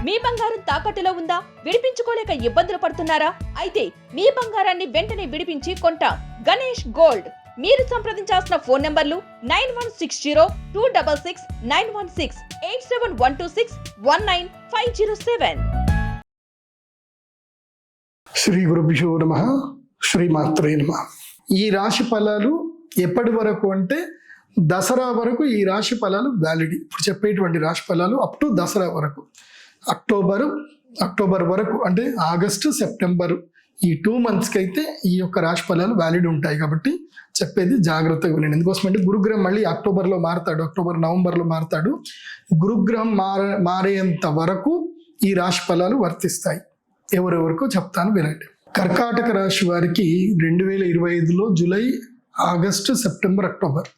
మీ బంగారం తాకట్టులో ఉందా? విడిపించుకోలేక ఇబ్బందులు పడుతున్నారా? అయితే మీ బంగారాన్ని వెంటనే విడిపించి కొంటాం. గణేష్ గోల్డ్. మీరు సంప్రదించాల్సిన ఫోన్ నంబర్లు 9160-266-916, 8712619507. శ్రీ గురుభ్యో నమః. శ్రీమాత్రే నమః. ఈ రాశి ఫలాలు ఎప్పటి వరకు అంటే దసరా వరకు ఈ రాశి ఫలాలు వ్యాలిడ్. ఇప్పుడు చెప్పేటువంటి రాశి ఫలాలు అప్ టు దసరా వరకు, అక్టోబర్ వరకు, అంటే ఆగస్టు సెప్టెంబరు ఈ 2 monthsకి అయితే ఈ యొక్క రాశి ఫలాలు వ్యాలిడ్ ఉంటాయి. కాబట్టి చెప్పేది జాగ్రత్తగా వినండి. ఎందుకోసమంటే గురుగ్రహం మళ్ళీ అక్టోబర్లో మారుతాడు, నవంబర్లో మారుతాడు. గురుగ్రహం మారేంత వరకు ఈ రాశి ఫలాలు వర్తిస్తాయి. ఎవరెవరికో చెప్తాను వినండి. కర్కాటక రాశి వారికి 2025లో జూలై, ఆగస్టు, సెప్టెంబర్, అక్టోబర్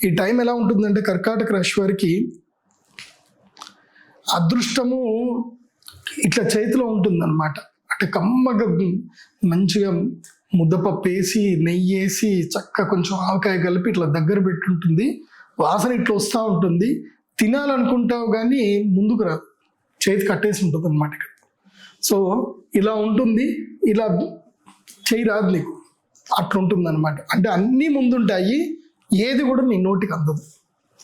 ఈ టైం ఎలా ఉంటుందంటే కర్కాటక రాశి వారికి అదృష్టము ఇట్లా చేతిలో ఉంటుందన్నమాట. అంటే కమ్మగా మంచిగా ముద్దపప్పు వేసి, నెయ్యి వేసి, చక్కగా కొంచెం ఆవకాయ కలిపి ఇట్లా దగ్గర పెట్టుంటుంది. వాసన ఇట్లా వస్తూ ఉంటుంది. తినాలనుకుంటావు కానీ ముందుకు రాదు, చేతి కట్టేసి ఉంటుంది అనమాట ఇక్కడ. సో ఇలా ఉంటుంది, ఇలా చేయి రాదు నీకు, అట్లా ఉంటుంది అనమాట. అంటే అన్నీ ముందుంటాయి, ఏది కూడా నీ నోటికి అందదు.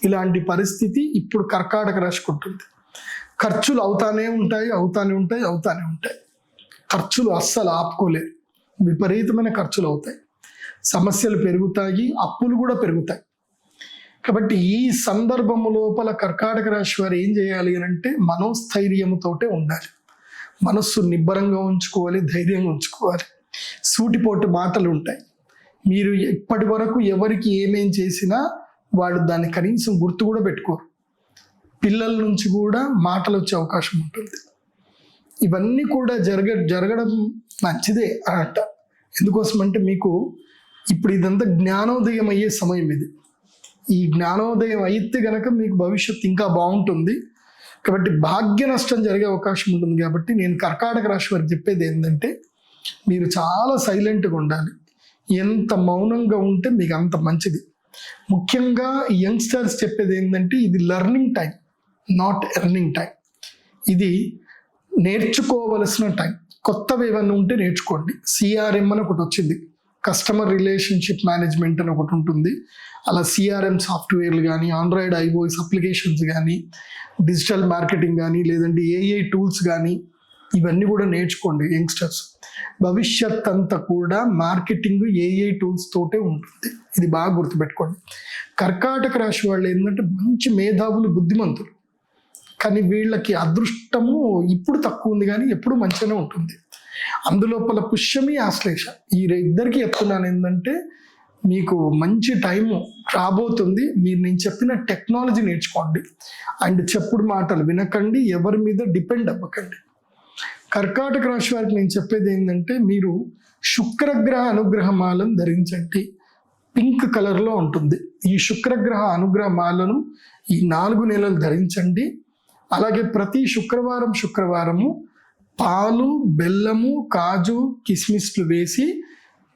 ఇలాంటి పరిస్థితి ఇప్పుడు కర్కాటక రాశికి ఉంటుంది. ఖర్చులు అవుతానే ఉంటాయి. ఖర్చులు అస్సలు ఆపుకోలేరు. విపరీతమైన ఖర్చులు అవుతాయి, సమస్యలు పెరుగుతాయి, అప్పులు కూడా పెరుగుతాయి. కాబట్టి ఈ సందర్భము లోపల కర్కాటక రాశి వారు ఏం చేయాలి అంటే మనోస్థైర్యముతోటే ఉండాలి. మనస్సు నిబ్బరంగా ఉంచుకోవాలి, ధైర్యంగా ఉంచుకోవాలి. సూటిపోటు మాటలు ఉంటాయి. మీరు ఇప్పటి వరకు ఎవరికి ఏమేం చేసినా వాళ్ళు దాన్ని కనీసం గుర్తు కూడా పెట్టుకోరు. పిల్లల నుంచి కూడా మాటలు వచ్చే అవకాశం ఉంటుంది. ఇవన్నీ కూడా జరగడం మంచిదే అన్నట్ట. ఎందుకోసమంటే మీకు ఇప్పుడు ఇదంతా జ్ఞానోదయం అయ్యే సమయం ఇది. ఈ జ్ఞానోదయం అయితే గనక మీకు భవిష్యత్తు ఇంకా బాగుంటుంది. కాబట్టి భాగ్య నష్టం జరిగే అవకాశం ఉంటుంది. కాబట్టి నేను కర్కాటక రాశి వారికి చెప్పేది ఏంటంటే మీరు చాలా సైలెంట్గా ఉండాలి. ఎంత మౌనంగా ఉంటే మీకు అంత మంచిది. ముఖ్యంగా యంగ్స్టర్స్ చెప్పేది ఏంటంటే ఇది learning time, not earning time. ఇది నేర్చుకోవలసిన టైం. కొత్తవి ఏమన్నా ఉంటే నేర్చుకోండి. సిఆర్ఎం అని ఒకటి వచ్చింది, కస్టమర్ రిలేషన్షిప్ మేనేజ్మెంట్ అని ఒకటి ఉంటుంది. అలా సిఆర్ఎం సాఫ్ట్వేర్లు కానీ, ఆండ్రాయిడ్ ఐఓఎస్ అప్లికేషన్స్ కానీ, డిజిటల్ మార్కెటింగ్ కానీ, లేదంటే ఏఐ టూల్స్ కానీ, ఇవన్నీ కూడా నేర్చుకోండి యంగ్స్టర్స్. భవిష్యత్ అంతా కూడా మార్కెటింగ్ ఏఐ టూల్స్ తోటే ఉంటుంది. ఇది బాగా గుర్తుపెట్టుకోండి. కర్కాటక రాశి వాళ్ళు ఏంటంటే మంచి మేధావులు, బుద్ధిమంతులు. కానీ వీళ్ళకి అదృష్టము ఇప్పుడు తక్కువ ఉంది, కానీ ఎప్పుడు మంచిగానే ఉంటుంది. అందులోపల పుష్యమి, ఆశ్లేష ఈ ఇద్దరికి చెప్తున్నాను ఏంటంటే మీకు మంచి టైము రాబోతుంది. మీరు నేను చెప్పిన టెక్నాలజీ నేర్చుకోండి. అండ్ చెప్పుడు మాటలు వినకండి, ఎవరి మీద డిపెండ్ అవ్వకండి. కర్కాటక రాశి వారికి నేను చెప్పేది ఏంటంటే మీరు శుక్రగ్రహ అనుగ్రహ మాలను ధరించండి. పింక్ కలర్లో ఉంటుంది. ఈ శుక్రగ్రహ అనుగ్రహ మాలను ఈ 4 నెలలు ధరించండి. అలాగే ప్రతి శుక్రవారము పాలు, బెల్లము, కాజు, కిస్మిస్లు వేసి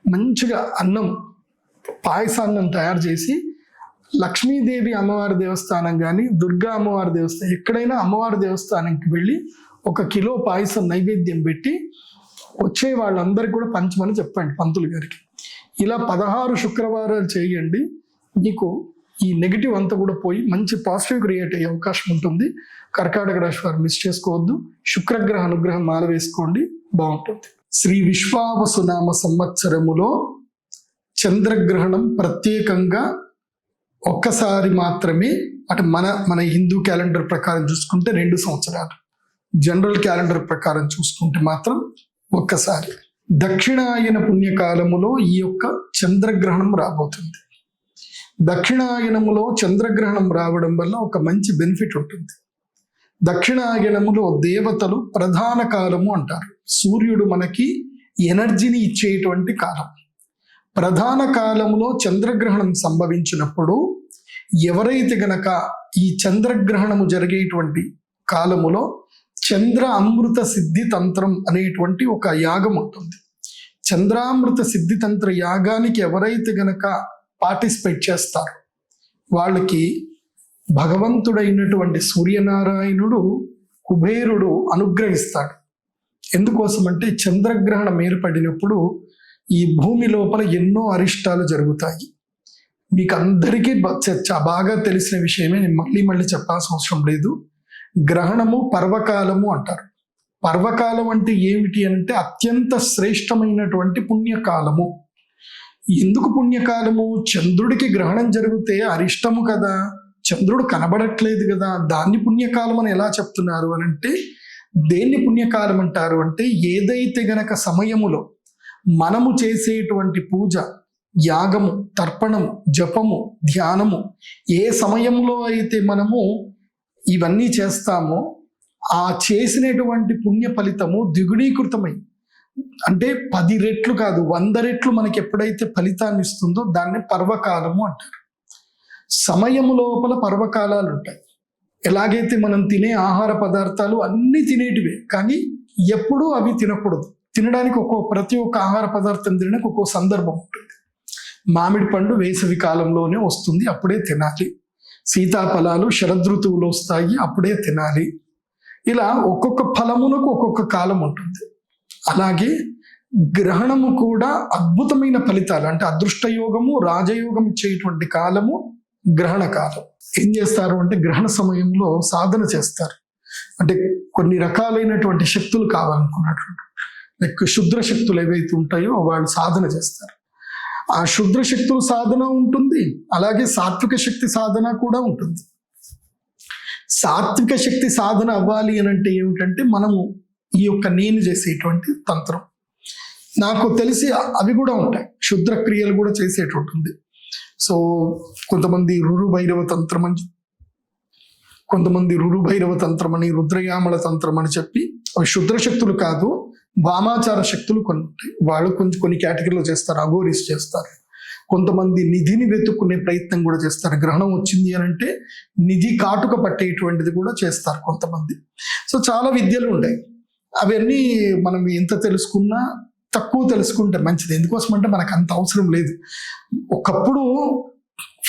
మంచిగా అన్నం, పాయసాన్నం తయారు చేసి లక్ష్మీదేవి అమ్మవారి దేవస్థానం కానీ, దుర్గా అమ్మవారి దేవస్థానం, ఎక్కడైనా అమ్మవారి దేవస్థానానికి వెళ్ళి 1 కిలో పాయసం నైవేద్యం పెట్టి వచ్చే వాళ్ళందరికీ కూడా పంచమని చెప్పండి పంతులు గారికి. ఇలా 16 శుక్రవారాలు చేయండి. మీకు ఈ నెగిటివ్ అంతా కూడా పోయి మంచి పాజిటివ్ క్రియేట్ అయ్యే అవకాశం ఉంటుంది. కర్కాటక రాశి వారు మిస్ చేసుకోవద్దు. శుక్రగ్రహ అనుగ్రహం మాల వేసుకోండి, బాగుంటుంది. శ్రీ విశ్వావసునామ సంవత్సరములో చంద్రగ్రహణం ప్రత్యేకంగా ఒక్కసారి మాత్రమే, అంటే మన హిందూ క్యాలెండర్ ప్రకారం చూసుకుంటే 2 సంవత్సరాలు, జనరల్ క్యాలెండర్ ప్రకారం చూసుకుంటే మాత్రం ఒక్కసారి. దక్షిణాయన పుణ్యకాలములో ఈ యొక్క చంద్రగ్రహణం రాబోతుంది. దక్షిణాయనములో చంద్రగ్రహణం రావడం వల్ల ఒక మంచి బెనిఫిట్ ఉంటుంది. దక్షిణాయనములో దేవతలు ప్రధాన కాలము అంటారు. సూర్యుడు మనకి ఎనర్జీని ఇచ్చేటువంటి కాలం. ప్రధాన కాలములో చంద్రగ్రహణం సంభవించినప్పుడు ఎవరైతే గనక ఈ చంద్రగ్రహణము జరిగేటువంటి కాలములో చంద్ర అమృత సిద్ధి తంత్రం అనేటువంటి ఒక యాగం ఉంటుంది. చంద్రామృత సిద్ధి తంత్ర యాగానికి ఎవరైతే గనక పార్టిసిపేట్ చేస్తారో వాళ్ళకి భగవంతుడైనటువంటి సూర్యనారాయణుడు కుబేరుడు అనుగ్రహిస్తాడు. ఎందుకోసమంటే చంద్రగ్రహణం ఏర్పడినప్పుడు ఈ భూమి లోపల ఎన్నో అరిష్టాలు జరుగుతాయి. మీకు అందరికీ బాగా తెలిసిన విషయమే, నేను మళ్ళీ చెప్పాల్సిన అవసరం లేదు. గ్రహణము పర్వకాలము అంటారు. పర్వకాలం అంటే ఏమిటి అంటే అత్యంత శ్రేష్టమైనటువంటి పుణ్యకాలము. ఎందుకు పుణ్యకాలము? చంద్రుడికి గ్రహణం జరిగితే అరిష్టము కదా, చంద్రుడు కనబడట్లేదు కదా, దాన్ని పుణ్యకాలం అని ఎలా చెప్తున్నారు అని అంటే, దేన్ని పుణ్యకాలం అంటారు అంటే, ఏదైతే గనక సమయములో మనము చేసేటువంటి పూజ, యాగము, తర్పణము, జపము, ధ్యానము, ఏ సమయంలో అయితే మనము ఇవన్నీ చేస్తామో ఆ చేసినటువంటి పుణ్య ఫలితము ద్విగుణీకృతమై, అంటే 10 రెట్లు కాదు 100 రెట్లు మనకి ఎప్పుడైతే ఫలితాన్ని ఇస్తుందో దాన్ని పర్వకాలము అంటారు. సమయం లోపల పర్వకాలాలు ఉంటాయి. ఎలాగైతే మనం తినే ఆహార పదార్థాలు అన్నీ తినేటివే, కానీ ఎప్పుడూ అవి తినకూడదు. తినడానికి ప్రతి ఒక్క ఆహార పదార్థం తినడానికి ఒక్కో సందర్భం ఉంటుంది. మామిడి పండు వేసవి కాలంలోనే వస్తుంది, అప్పుడే తినాలి. సీతాఫలాలు శరదృతువులో వస్తాయి, అప్పుడే తినాలి. ఇలా ఒక్కొక్క ఫలమునకు ఒక్కొక్క కాలం ఉంటుంది. అలాగే గ్రహణము కూడా అద్భుతమైన ఫలితాలు, అంటే అదృష్టయోగము, రాజయోగం ఇచ్చేటువంటి కాలము గ్రహణ కాలం. ఏం చేస్తారు అంటే గ్రహణ సమయంలో సాధన చేస్తారు. అంటే కొన్ని రకాలైనటువంటి శక్తులు కావాలనుకున్నటువంటి లైక్ శుద్ర శక్తులు ఏవైతే ఉంటాయో వాళ్ళు సాధన చేస్తారు. ఆ శుద్ర శక్తుల సాధన ఉంటుంది, అలాగే సాత్విక శక్తి సాధన కూడా ఉంటుంది. సాత్విక శక్తి సాధన అవ్వాలి అని అంటే ఏమిటంటే మనము ఈ యొక్క నేను చేసేటువంటి తంత్రం, నాకు తెలిసి అవి కూడా ఉంటాయి, క్షుద్ర క్రియలు కూడా చేసేటట్టుంది. సో కొంతమంది రురుభైరవ తంత్రం అని, రుద్రయామల తంత్రం అని చెప్పి అవి శుద్ర శక్తులు కాదు, వామాచార శక్తులు కొన్ని ఉంటాయి. వాళ్ళు కొన్ని కేటగిరీలో చేస్తారు, అఘోరీస్ చేస్తారు. కొంతమంది నిధిని వెతుక్కునే ప్రయత్నం కూడా చేస్తారు. గ్రహణం వచ్చింది అని అంటే నిధి కాటుక పట్టేటువంటిది కూడా చేస్తారు కొంతమంది. సో చాలా విద్యలు ఉంటాయి. అవన్నీ మనం ఎంత తెలుసుకున్నా తక్కువ తెలుసుకుంటే మంచిది. ఎందుకోసం అంటే మనకు అంత అవసరం లేదు. ఒకప్పుడు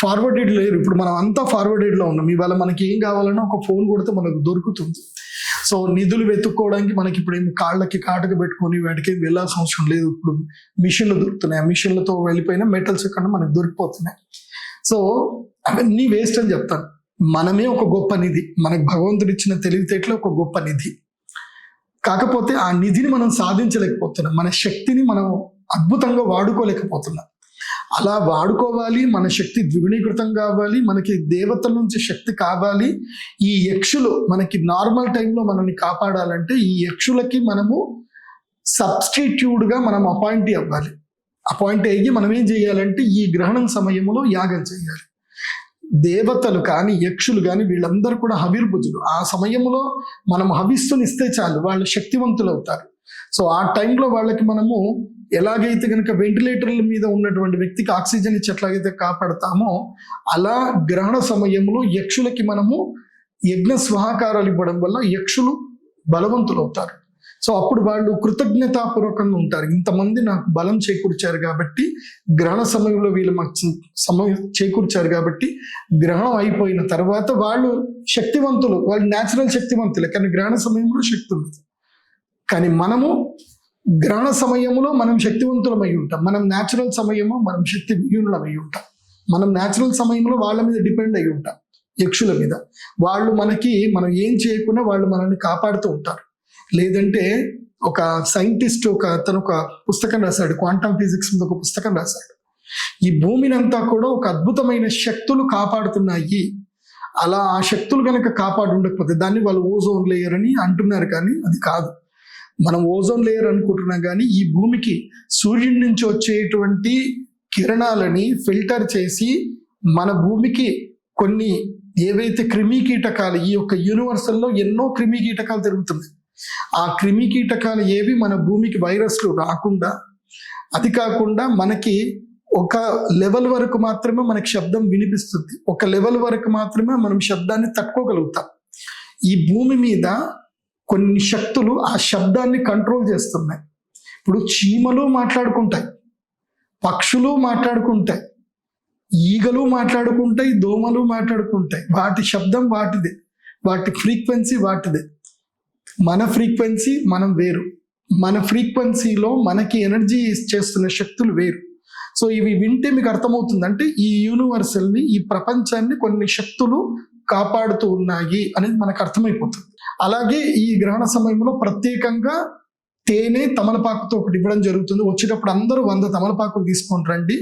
ఫార్వర్డెడ్ లేరు, ఇప్పుడు మనం అంతా ఫార్వర్డెడ్లో ఉన్నాం. ఇవాళ మనకి ఏం కావాలన్నా ఒక ఫోన్ కొడితే మనకు దొరుకుతుంది. సో నిధులు వెతుక్కోవడానికి మనకి ఇప్పుడు ఏమి కాళ్ళకి కాటుక పెట్టుకొని వాటికి వెళ్ళాల్సిన అవసరం లేదు. ఇప్పుడు మిషన్లు దొరుకుతున్నాయి, ఆ మిషన్లతో వెళ్ళిపోయిన మెటల్స్ కన్నా మనకు దొరికిపోతున్నాయి. సో అవన్నీ వేస్ట్ అని చెప్తాను. మనమే ఒక గొప్ప నిధి, మనకు భగవంతుడు ఇచ్చిన తెలివితేటలో ఒక గొప్ప నిధి. కాకపోతే ఆ నిధిని మనం సాధించలేకపోతున్నాం, మన శక్తిని మనం అద్భుతంగా వాడుకోలేకపోతున్నాం. అలా వాడుకోవాలి, మన శక్తి ద్విగుణీకృతం కావాలి, మనకి దేవతల నుంచి శక్తి కావాలి. ఈ యక్షులు మనకి నార్మల్ టైంలో మనల్ని కాపాడాలంటే ఈ యక్షులకి మనము సబ్స్టిట్యూట్గా మనం అపాయింట్ అవ్వాలి. అపాయింట్ అయ్యి మనం ఏం చేయాలంటే ఈ గ్రహణం సమయంలో యాగం చేయాలి. దేవతలు కానీ యక్షులు కానీ వీళ్ళందరూ కూడా హవిర్భుజులు. ఆ సమయంలో మనం హవిస్సునిస్తే చాలు, వాళ్ళు శక్తివంతులు అవుతారు. సో ఆ టైంలో వాళ్ళకి మనము ఎలాగైతే కనుక వెంటిలేటర్ల మీద ఉన్నటువంటి వ్యక్తికి ఆక్సిజన్ ఇచ్చి ఎట్లాగైతే కాపాడతామో అలా గ్రహణ సమయంలో యక్షులకి మనము యజ్ఞ స్వాహాకారాలు ఇవ్వడం వల్ల యక్షులు బలవంతులు అవుతారు. సో అప్పుడు వాళ్ళు కృతజ్ఞతాపూర్వకంగా ఉంటారు. ఇంతమంది నాకు బలం చేకూర్చారు కాబట్టి, గ్రహణ సమయంలో వీళ్ళు మాకు సమయం చేకూర్చారు కాబట్టి గ్రహణం అయిపోయిన తర్వాత వాళ్ళు శక్తివంతులు, వాళ్ళు న్యాచురల్ శక్తివంతులే, కానీ గ్రహణ సమయంలో శక్తి ఉంది. కానీ మనము గ్రహణ సమయంలో మనం శక్తివంతులమై ఉంటాం, మనం న్యాచురల్ సమయంలో మనం శక్తి విహీనులమై ఉంటాం. మనం న్యాచురల్ సమయంలో వాళ్ళ మీద డిపెండ్ అయి ఉంటాం, యక్షుల మీద. వాళ్ళు మనం ఏం చేయకుండా వాళ్ళు మనల్ని కాపాడుతూ ఉంటారు. లేదంటే ఒక సైంటిస్ట్ అతను ఒక పుస్తకం రాశాడు, క్వాంటమ్ ఫిజిక్స్ మీద ఒక పుస్తకం రాశాడు. ఈ భూమిని అంతా కూడా ఒక అద్భుతమైన శక్తులు కాపాడుతున్నాయి. అలా ఆ శక్తులు కనుక కాపాడు ఉండకపోతే దాన్ని వాళ్ళు ఓజోన్ లేయర్ అని అంటున్నారు, కానీ అది కాదు. మనం ఓజోన్ లేయర్ అనుకుంటున్నాం, కానీ ఈ భూమికి సూర్యుడి నుంచి వచ్చేటువంటి కిరణాలని ఫిల్టర్ చేసి మన భూమికి కొన్ని ఏవైతే క్రిమి కీటకాలు, ఈ యొక్క యూనివర్సల్లో ఎన్నో క్రిమి కీటకాలు తిరుగుతున్నాయి. ఆ క్రిమి కీటకాలు ఏవి మన భూమికి వైరస్లు రాకుండా, అది కాకుండా మనకి ఒక లెవెల్ వరకు మాత్రమే మనకి శబ్దం వినిపిస్తుంది, ఒక లెవెల్ వరకు మాత్రమే మనం శబ్దాన్ని తట్టుకోగలుగుతాం. ఈ భూమి మీద కొన్ని శక్తులు ఆ శబ్దాన్ని కంట్రోల్ చేస్తున్నాయి. ఇప్పుడు చీమలు మాట్లాడుకుంటాయి, పక్షులు మాట్లాడుకుంటాయి, ఈగలు మాట్లాడుకుంటాయి, దోమలు మాట్లాడుకుంటాయి. వాటి శబ్దం వాటిదే, వాటి ఫ్రీక్వెన్సీ వాటిదే. మన ఫ్రీక్వెన్సీ మనం వేరు, మన ఫ్రీక్వెన్సీలో మనకి ఎనర్జీ చేస్తున్న శక్తులు వేరు. సో ఇవి వింటే మీకు అర్థమవుతుంది, అంటే ఈ యూనివర్సల్ని, ఈ ప్రపంచాన్ని కొన్ని శక్తులు కాపాడుతూ ఉన్నాయి అనేది మనకు అర్థమైపోతుంది. అలాగే ఈ గ్రహణ సమయంలో ప్రత్యేకంగా తేనె తమలపాకుతో ఒకటి ఇవ్వడం జరుగుతుంది. వచ్చేటప్పుడు అందరూ 100 తమలపాకులు తీసుకొని రండి.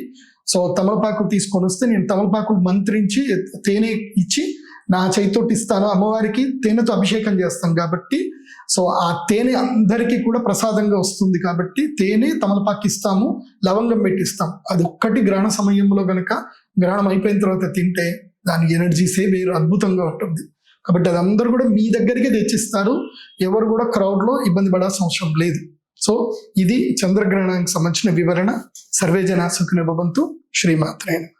సో తమలపాకులు తీసుకొని వస్తే నేను తమలపాకులు మంత్రించి తేనె ఇచ్చి నా చేతితోటి ఇస్తాను. అమ్మవారికి తేనెతో అభిషేకం చేస్తాం కాబట్టి సో ఆ తేనె అందరికీ కూడా ప్రసాదంగా వస్తుంది కాబట్టి తేనె తమలపాకు ఇస్తాము, లవంగం పెట్టిస్తాం. అది ఒక్కటి గ్రహణ సమయంలో గనక గ్రహణం అయిపోయిన తర్వాత తింటే దాని ఎనర్జీసే వేరు, అద్భుతంగా ఉంటుంది. కాబట్టి అది అందరూ కూడా మీ దగ్గరికి తెచ్చిస్తారు. ఎవరు కూడా క్రౌడ్లో ఇబ్బంది పడాల్సిన అవసరం లేదు. సో ఇది చంద్రగ్రహణానికి సంబంధించిన వివరణ. సర్వే జనా సుఖినో భవంతు. శ్రీమాత్రే నమః.